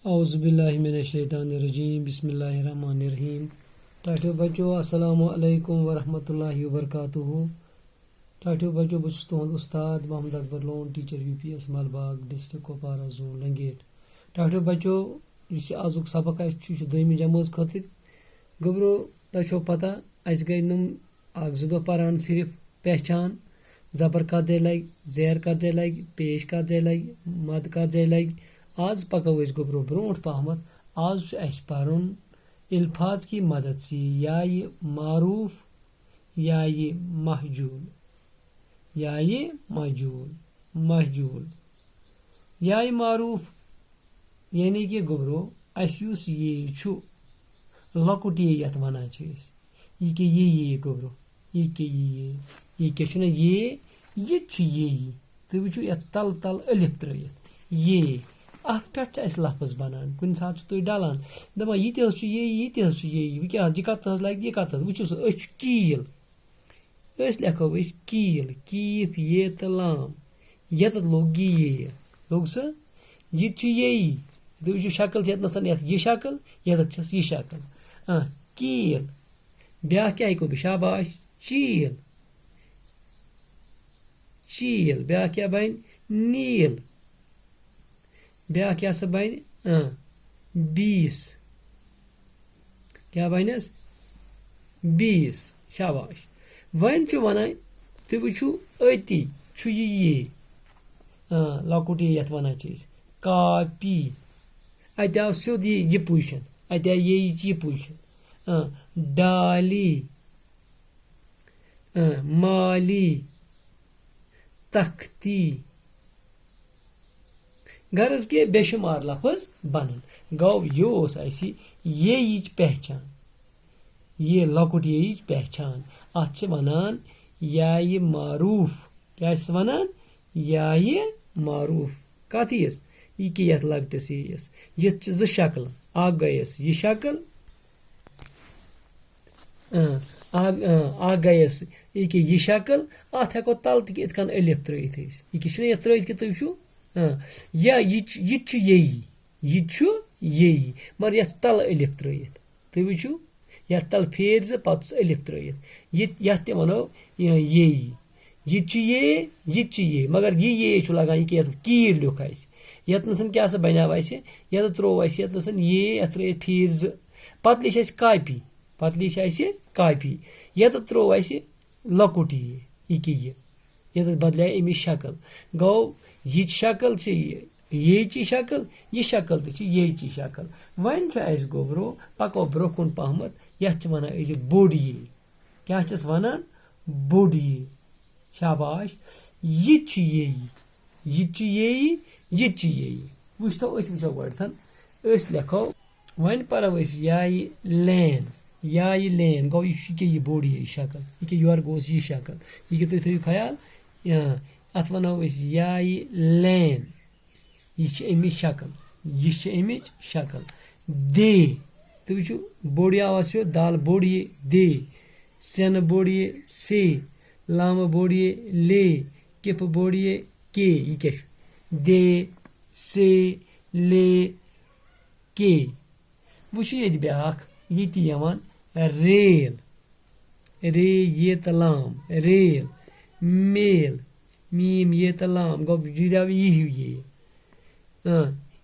औज़ुबिल्लाहिमिनश्शैतानिर्रजीम बिस्मिल्लाहिर्रहमानिर्रहीम। टाठियो बच्चों अस्सलामु अलैकुम वरहमतुल्लाहि वबरकातुहू। टाठियो बच्चों बस तुहद उस्ताद Mohammad Akbar Lone teacher UPS Malbagh district Kupwara zone Langate. टाठियो बच्चों इस आजुक सबक दोमी जमात खतर गबरो तो पता अस गई नम जो दो पारान सिर्फ पहचान जबर कत जाय लग जैर कत जाय लग पेश कत जाय लग मद कत जाय लग। आज पको गबरो ब्रोट पहमत आज पर्न अल्फाज की मदद से या ये मारूफ या ये महजूल महजूल या ये मारूफ यानी कि गबरो अस ये लकुट ये यत वनान ये के ये गबरो ये के ये क्या ये तुम वो ये तल तल अलिफ त्रित ये अत पे लफ्ज बनान कुन सात तुम डलान दपान ये ये वह क्या यह कत लगे यह कत वो कील लिखो कील कीफ ये तो लाम ये लोग ये लोग स ये तुम शक्ल ये शक्ल ये शक्ल कील ब्या क्या गो शाबाश चील चील ब्या क्या बन नील ब्या क्या बन 20 क्या बनस 20 शाबाश वन वन तुम वो अति ये लकुट ये यथ वन कापी अत आव सोद ये पोजिशन अत ये पोजिशन डाली माली तख्ती गरज के बेशुमार लफ्ज बनन गो ये पहचान ये लकुट ये पहचान अत वनान या ये मारूफ क्या वनान या ये मारूफ कत यस ये के यथ लगतस ये ज शक्ल आ गयस ये शक्ल आ गयस ये के ये शक्ल अत हेको तल तक अलिफ त्रित ये ये त्रित कि तुम या ये मगर ये तल अलिफ त्रित तुम वो ये तल फेर पत अलिफ त्रित ये वनो ये मगर ये लगान ये कील लिख ये क्या बनाव ये त्रो ये फेर पत लिख कापी कापी ये त्रो लकुट ये बदल अमिच शक्ल गो ये शक्ल ये शक्ल ये शक्ल तो ये शक्ल वन गोबरो पको ब्रो कुन पहमत ये वन बोड ये क्या वनान बोड ये शाबाश ये वो गो लिखो वन परो या लैन गो ये बोड ये शक्ल ये योर गोस ये शक्ल ये तुम थो ख्याल अत वनो या लैन ये अमिच शक्ल ये अमिच शक्ल दे तुम वो बोड आवाज दाल बोड ये दे सन बोड ये से लाम बोड ये ले किप बोड ये के ये क्या दे से ले के वो ये ब्या ये रेल रे ये तलाम रेल मेल मीम ये तलाम गो जुड़ाव ये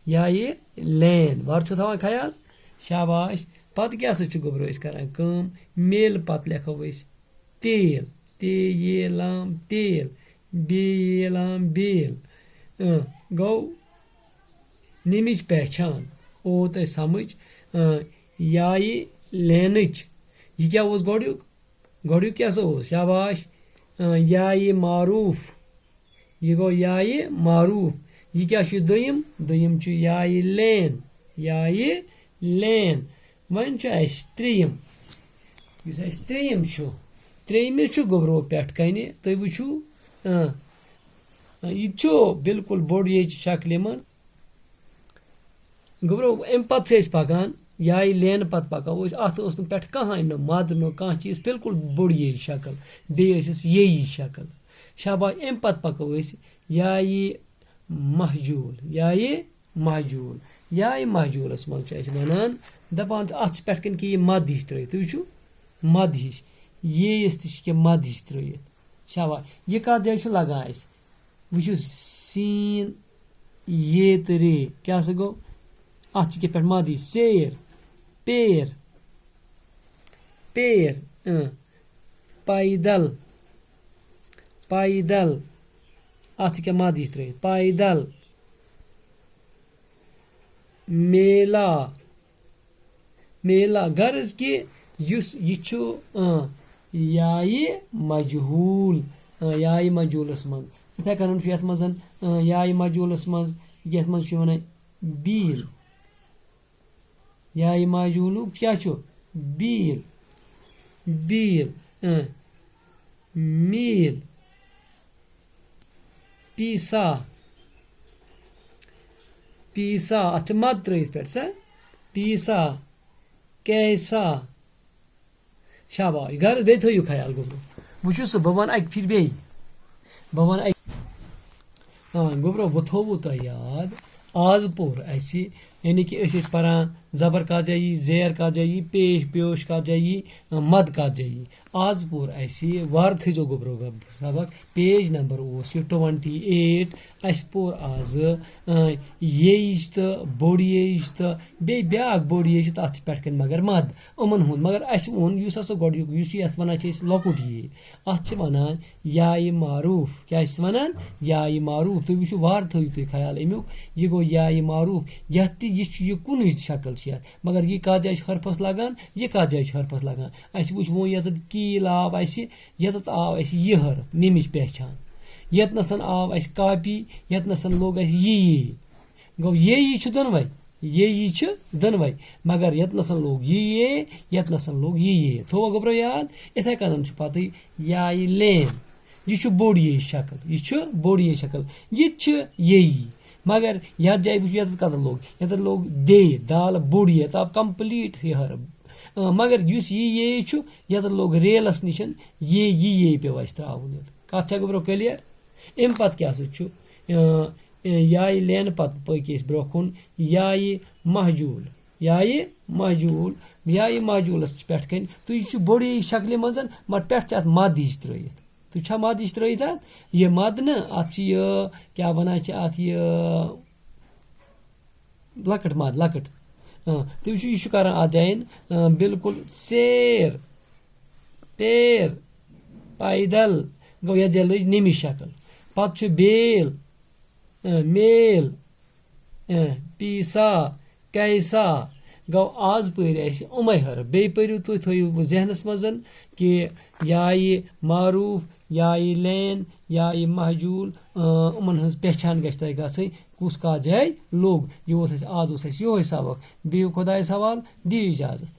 या ये लैन वार थवान ख्याल शाबाश पत क्या गोबरो कम मेल पत लिखो तेल ते ये लाम तेल बे ये लाम बेल गो निमिच पहचान ओ तो समझ या ये लैनच ये क्या गोड़ुक क्या शाबाश या ये मारूफ ये गो या ये मारूफ ये क्या दोयम या ये लैन वन त्रेयम त्रेयमिस गोबरो पे कने तुम वो ये बिल्कुल बोड ये शक्ल मन गोबरो अम पत पकान या लैन पत पको अत पे कहां मद नो कह चीज बिल्कुल बोड ये शक्ल बे ये शक्ल शाबाश अम पत पको या ये महजूल याय महजूलस मन वन दपान अत पे कि यह मद हिश त्रित तुझु मद हिश ये तह मद हिश त्रित शाबाश यह कत जाए लगान वो सीन ये तो रे क्या गो अत पे मद हिश सेर पेर पेर पैदल पैदल अत क्या मद हिश त्रित पैदल मेला मेला गर्ज कि याय मजहूल याय मजहूलस मन इथे कन यथ मज याय मजहूलस मज यथ मज वन बील याय मजहूल क्या बील बील मील पीसा पीसा अत मद त्रित पे पीसा कैसा शाबाश घर बे थो ख्याल गोब्रो वो बह वन अक फिर बे बह वन गोब्रो बह थोवु तो याद आज पोर अस यानी कि पारान जबर का जाई जेर का जाई पेश प्योश का जाई मद का जाई आज पोर अस वार थो गोब्रो सबक पेज नंबर 28 अस पोर आज येज तो बोड़ येज तो बे ब्या बोड़ येज तथ पे मगर मद उमन हुंद मगर अस वोन हसा गोडियुक यथ वन लकुट ये अत वन याय मारूफ क्या वन याय मारूफ तुम वो वार थो तुम ख्याल अमुक यह गो याय मारूफ यह यह कुन शक्ल मगर यह कत जाए हरफस लगान यह कत जाए हरफस लगान अस वो ये कील आव यत आव यह हरफ निमिच पहचान यत नसन आव कापी यत नसन लोग ये गो ये दोनवे ये दोनवे मगर यत नसन लोग ये यत नसन लोग ये थो गोब्रो याद इथे कन पत याय लेन यह बोड़ ये शक्ल यह बोड़ ये शक्ल यह मगर यथ जाए वो कत लोग दे दाल बोड़ ये अब कंप्लीट हरफ मगर ये यत लोग रेलस निश ये पे त्रावन कत गोब्रो क्लियर अम पत क्या याय लेन पत पक ब्रो कुन याय महजूल याय महजूल याय महजूलस पे तुझ बोड़ शक्ल मज मगर पे अत मद हिश त्रित तुझा मद हिश त्रित यह मद न अत क्या वन अत लकट मद लकट तुम यह कर अत जान बिल्कुल सेर पेर पैदल गो यह जाए लज निमिश शक्ल पत बेल मेल पीसा कैसा गो आज पर उमे हर बे परू तुम थो जहनस मज कि याय मारूफ याय लेन याय महजूल उमन हज पहचान गछ तह गई कुस का जाए लोग यह आज यो सबक बिहु खुदायस हवाल दियो इजाजत।